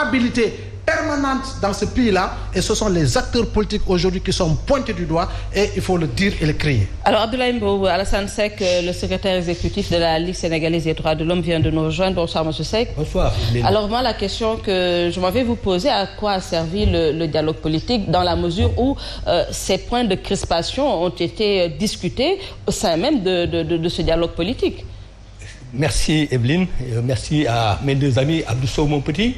instabilité permanente dans ce pays-là, et ce sont les acteurs politiques aujourd'hui qui sont pointés du doigt, et il faut le dire et le crier. Alors Abdoulaye Mbow, Alassane Seck, le secrétaire exécutif de la Ligue sénégalaise des droits de l'homme, vient de nous rejoindre. Bonsoir Monsieur Seck. Bonsoir. Alors moi, la question que je m'en vais vous poser, à quoi a servi le dialogue politique, dans la mesure où ces points de crispation ont été discutés au sein même de ce dialogue politique? Merci Evelyne, merci à mes deux amis, Abdou Sow, mon petit,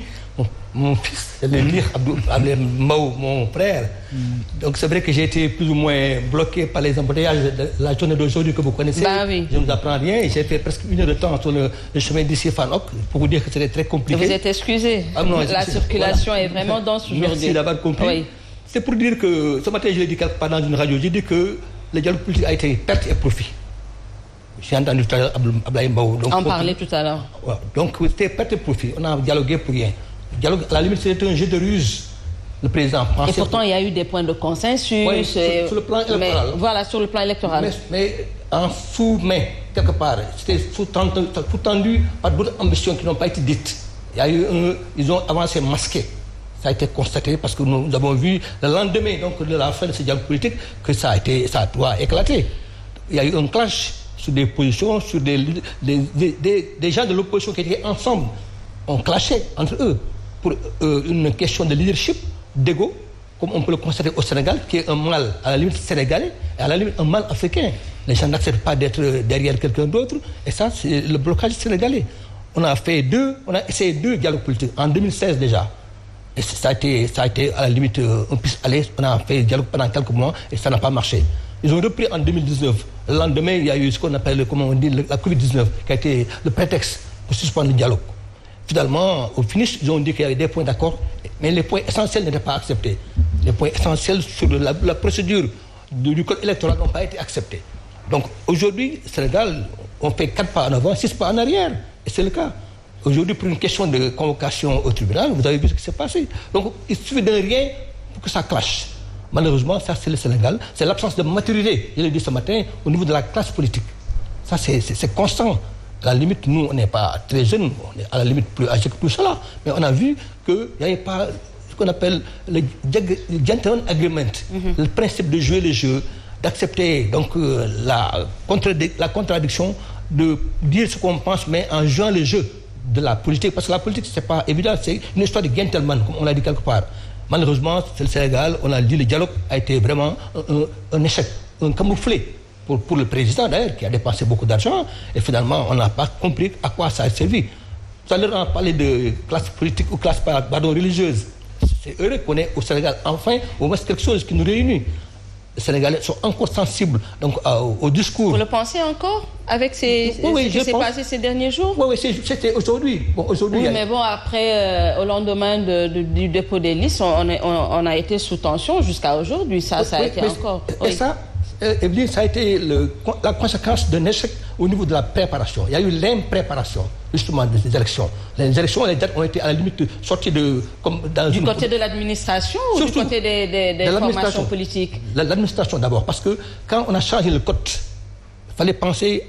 mon fils, et Abdoulaye Mbow, mon frère. Donc c'est vrai que j'ai été plus ou moins bloqué par les embouteillages de la journée d'aujourd'hui que vous connaissez. Oui. Je ne vous apprends rien, et j'ai fait presque 1 heure de temps sur le chemin d'ici Fanok pour vous dire que c'était très compliqué. Vous êtes excusé. Non, la circulation est vraiment dense aujourd'hui. Merci d'avoir compris. Oui. C'est pour dire que, ce matin je l'ai dit quelque part dans une radio, j'ai dit que le dialogue politique a été perte et profit. J'ai entendu tout à l'heure Abdoulaye Mbow. En parler tout à l'heure. Ouais, donc c'était perte et profit. On a dialogué pour rien. Dialogue, à la limite, c'était un jeu de ruse. Le président pensait... Et pourtant, il y a eu des points de consensus. Oui, sur le plan électoral. Voilà, sur le plan électoral. Mais en sous-main, quelque part, c'était sous-tendu par d'autres ambitions qui n'ont pas été dites. Il y a eu ils ont avancé masqué. Ça a été constaté parce que nous avons vu le lendemain donc, de la fin de ce dialogue politique que ça doit éclater. Il y a eu un clash sur des positions, sur des gens de l'opposition qui étaient ensemble, ont clashé entre eux pour une question de leadership, d'ego, comme on peut le constater au Sénégal, qui est un mal à la limite sénégalais et à la limite un mal africain. Les gens n'acceptent pas d'être derrière quelqu'un d'autre, et ça, c'est le blocage sénégalais. On a essayé 2 dialogues politiques, en 2016 déjà. Et ça a été à la limite un piste aller. On a fait dialogue pendant quelques mois et ça n'a pas marché. Ils ont repris en 2019. Le lendemain, il y a eu ce qu'on appelle, comment on dit, la Covid-19, qui a été le prétexte pour suspendre le dialogue. Finalement, au finish, ils ont dit qu'il y avait des points d'accord, mais les points essentiels n'étaient pas acceptés. Les points essentiels sur la procédure du code électoral n'ont pas été acceptés. Donc aujourd'hui, au Sénégal, on fait 4 pas en avant, 6 pas en arrière. Et c'est le cas. Aujourd'hui, pour une question de convocation au tribunal, vous avez vu ce qui s'est passé. Donc il suffit de rien pour que ça clash. Malheureusement, ça c'est le Sénégal. C'est l'absence de maturité, je l'ai dit ce matin, au niveau de la classe politique. Ça c'est constant. À la limite, nous, on n'est pas très jeunes, on est à la limite plus âgés que tout cela. Mais on a vu qu'il n'y avait pas ce qu'on appelle le gentleman agreement, le principe de jouer le jeu, d'accepter donc la contradiction, de dire ce qu'on pense, mais en jouant le jeu de la politique. Parce que la politique, c'est pas évident, c'est une histoire de gentleman, comme on l'a dit quelque part. Malheureusement, c'est le Sénégal, on a dit le dialogue a été vraiment un échec, un camouflet pour le président d'ailleurs, qui a dépensé beaucoup d'argent, et finalement, on n'a pas compris à quoi ça a servi. Tout à l'heure, on a parlé de classe politique ou classe religieuse. C'est heureux qu'on ait au Sénégal, enfin, au moins quelque chose qui nous réunit. Les Sénégalais sont encore sensibles donc, au discours. Vous le pensez encore avec ce qui s'est passé ces derniers jours? Oui, c'était aujourd'hui. Oui, mais bon, après, au lendemain du dépôt des listes, on a été sous tension jusqu'à aujourd'hui. Ça a été encore... Et ça, Evelyne, ça a été la conséquence d'un échec au niveau de la préparation. Il y a eu l'impréparation, justement, des élections. Les élections, les dates ont été à la limite sorties de... Du côté de l'administration ou du côté des formations politiques? L'administration d'abord, parce que quand on a changé le code, il fallait penser,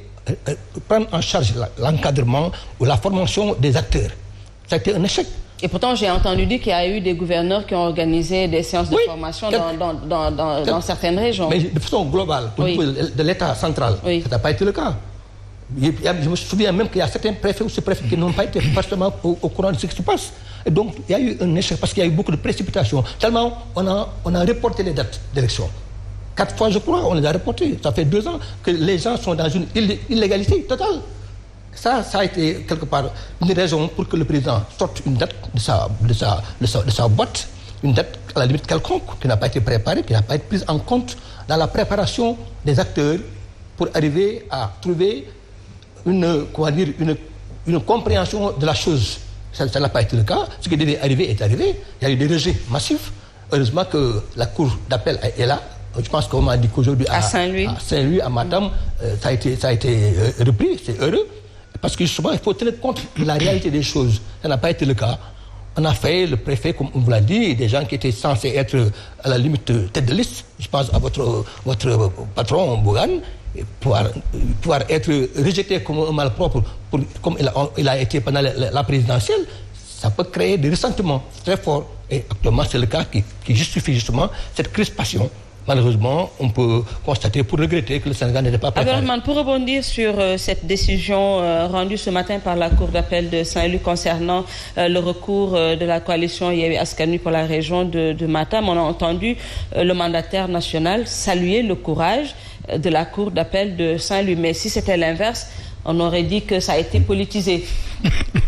prendre en charge l'encadrement ou la formation des acteurs. Ça a été un échec. Et pourtant, j'ai entendu dire qu'il y a eu des gouverneurs qui ont organisé des séances de formation dans certaines régions. Mais de façon globale, au niveau de l'État central, ça n'a pas été le cas. Je me souviens même qu'il y a certains préfets ou sous-préfets qui n'ont pas été forcément au courant de ce qui se passe. Et donc, il y a eu un échec parce qu'il y a eu beaucoup de précipitations. Tellement, on a reporté les dates d'élection. 4 fois, je crois, on les a reportées. Ça fait 2 ans que les gens sont dans une illégalité totale. Ça a été quelque part une raison pour que le président sorte une date de sa boîte, une date à la limite quelconque, qui n'a pas été préparée, qui n'a pas été prise en compte dans la préparation des acteurs pour arriver à trouver une compréhension de la chose. Ça n'a pas été le cas. Ce qui devait arriver est arrivé. Il y a eu des rejets massifs. Heureusement que la cour d'appel est là. Je pense qu'on m'a dit qu'aujourd'hui à Saint-Louis, à Matam, ça a été repris. C'est heureux. Parce que justement, il faut tenir compte de la réalité des choses. Ça n'a pas été le cas. On a fait le préfet, comme on vous l'a dit, des gens qui étaient censés être à la limite tête de liste. Je pense à votre patron, Bougane, pouvoir être rejeté comme un malpropre, comme il a été pendant la présidentielle. ça peut créer des ressentiments très forts. Et actuellement, c'est le cas qui justifie justement cette crispation. Malheureusement, on peut constater, pour regretter, que le Sénégal n'était pas préparé. Abdourahmane, pour rebondir sur cette décision rendue ce matin par la Cour d'appel de Saint-Louis concernant le recours de la coalition Yewwi Askan Wi pour la région de Matam, on a entendu le mandataire national saluer le courage de la Cour d'appel de Saint-Louis. Mais si c'était l'inverse, on aurait dit que ça a été politisé.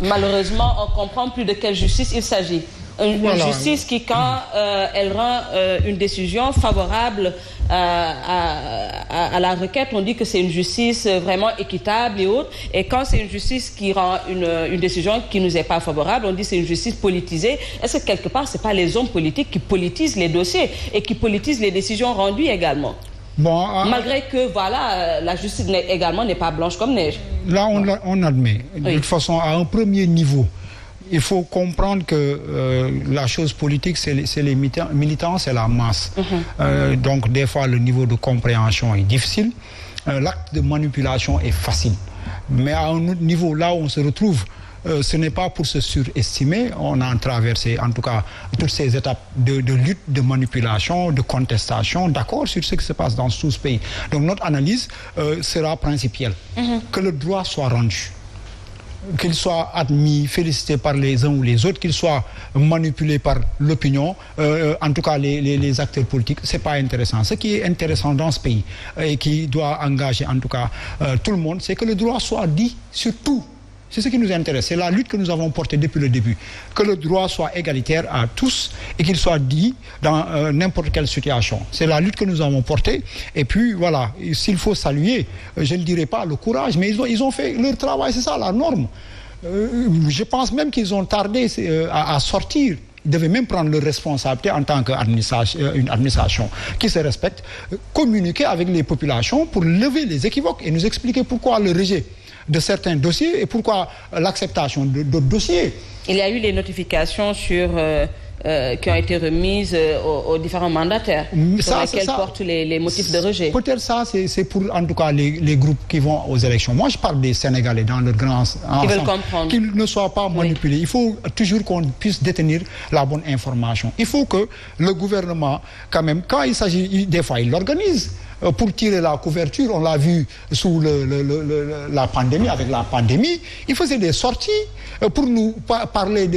Malheureusement, on ne comprend plus de quelle justice il s'agit. Une justice qui, quand elle rend une décision favorable à la requête, on dit que c'est une justice vraiment équitable et autres. Et quand c'est une justice qui rend une décision qui ne nous est pas favorable, on dit que c'est une justice politisée. Est-ce que quelque part, ce n'est pas les hommes politiques qui politisent les dossiers et qui politisent les décisions rendues également? Bon, malgré que la justice également n'est pas blanche comme neige. Là, on admet. De toute façon, à un premier niveau, il faut comprendre que la chose politique, c'est les militants, c'est la masse. Donc, des fois, le niveau de compréhension est difficile. L'acte de manipulation est facile. Mais à un autre niveau, là où on se retrouve, ce n'est pas pour se surestimer. On a traversé, en tout cas, toutes ces étapes de lutte, de manipulation, de contestation, d'accord sur ce qui se passe dans tout ce pays. Donc, notre analyse sera principielle. Que le droit soit rendu. Qu'il soit admis, félicité par les uns ou les autres, qu'il soit manipulé par l'opinion, en tout cas les acteurs politiques, c'est pas intéressant. Ce qui est intéressant dans ce pays et qui doit engager en tout cas tout le monde, c'est que le droit soit dit sur tout. C'est ce qui nous intéresse. C'est la lutte que nous avons portée depuis le début. Que le droit soit égalitaire à tous et qu'il soit dit dans n'importe quelle situation. C'est la lutte que nous avons portée. Et puis, voilà, s'il faut saluer, je ne dirais pas le courage, mais ils ont fait leur travail, c'est ça la norme. Je pense même qu'ils ont tardé à sortir. Ils devaient même prendre leurs responsabilités en tant qu'une administration qui se respecte, communiquer avec les populations pour lever les équivoques et nous expliquer pourquoi le rejet de certains dossiers et pourquoi l'acceptation d'autres dossiers. Il y a eu les notifications qui ont été remises aux différents mandataires sur lesquels portent les motifs de rejet. Peut-être ça, c'est pour en tout cas les groupes qui vont aux élections. Moi, je parle des Sénégalais dans leur grand ensemble. Ils veulent comprendre. Qu'ils ne soient pas manipulés. Il faut toujours qu'on puisse détenir la bonne information. Il faut que le gouvernement, quand même, quand il s'agit, des fois, il l'organise. Pour tirer la couverture, on l'a vu sous la pandémie, avec la pandémie, il faisait des sorties pour nous parler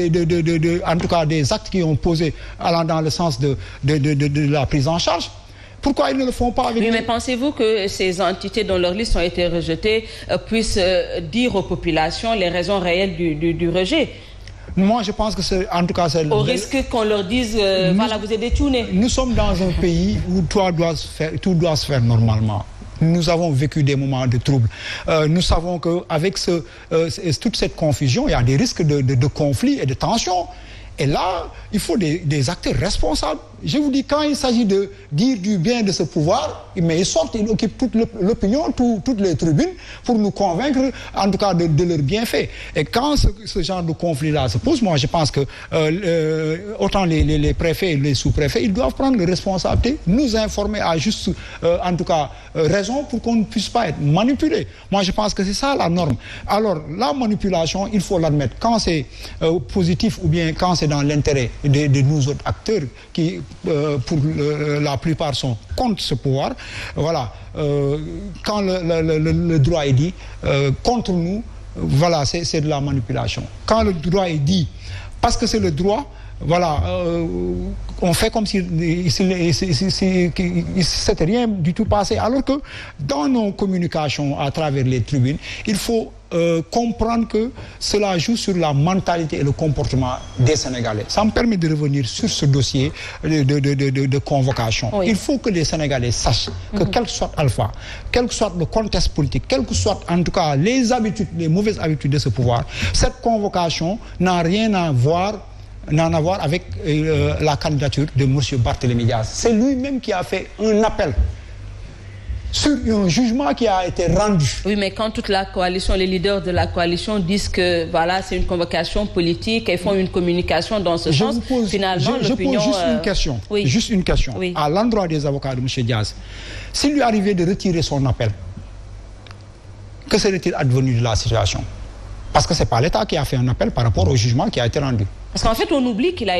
en tout cas des actes qui ont posé allant dans le sens de la prise en charge. Pourquoi ils ne le font pas avec nous? Mais pensez-vous que ces entités dont leurs listes ont été rejetées puissent dire aux populations les raisons réelles du rejet? Moi, je pense que c'est, en tout cas, c'est... Au risque qu'on leur dise, voilà, vous êtes détournés. Nous sommes dans un pays où tout doit se faire normalement. Nous avons vécu des moments de trouble. Nous savons qu'avec toute cette confusion, il y a des risques de conflits et de tensions. Et là, il faut des acteurs responsables. Je vous dis, quand il s'agit de dire du bien de ce pouvoir, mais ils sortent, ils occupent toute l'opinion, toutes les tribunes, pour nous convaincre, en tout cas, de leurs bienfaits. Et quand ce genre de conflit-là se pose, moi, je pense que autant les préfets et les sous-préfets, ils doivent prendre les responsabilités, nous informer à juste, en tout cas, raison pour qu'on ne puisse pas être manipulé. Moi, je pense que c'est ça la norme. Alors, la manipulation, il faut l'admettre. Quand c'est positif ou bien quand c'est dans l'intérêt de nous autres acteurs qui, pour la plupart, sont contre ce pouvoir, voilà, quand le droit est dit, contre nous, voilà, c'est de la manipulation. Quand le droit est dit, parce que c'est le droit, voilà, on fait comme si c'était rien du tout passé. Alors que dans nos communications à travers les tribunes, il faut comprendre que cela joue sur la mentalité et le comportement des Sénégalais. Ça me permet de revenir sur ce dossier de convocation. Oui. Il faut que les Sénégalais sachent que quel que soit Alpha, quel que soit le contexte politique, quelles que soient en tout cas les habitudes, les mauvaises habitudes de ce pouvoir, cette convocation n'a rien à voir avec la candidature de M. Barthélémy Diaz. C'est lui-même qui a fait un appel sur un jugement qui a été rendu. Oui, mais quand toute la coalition, les leaders de la coalition disent que voilà, c'est une convocation politique et font une communication dans ce sens, finalement, l'opinion... Je pose juste une question, oui. Juste une question, oui. À l'endroit des avocats de M. Diaz. S'il lui arrivait de retirer son appel, que serait-il advenu de la situation? Parce que c'est pas l'État qui a fait un appel par rapport au jugement qui a été rendu. Parce qu'en fait, on oublie qu'il a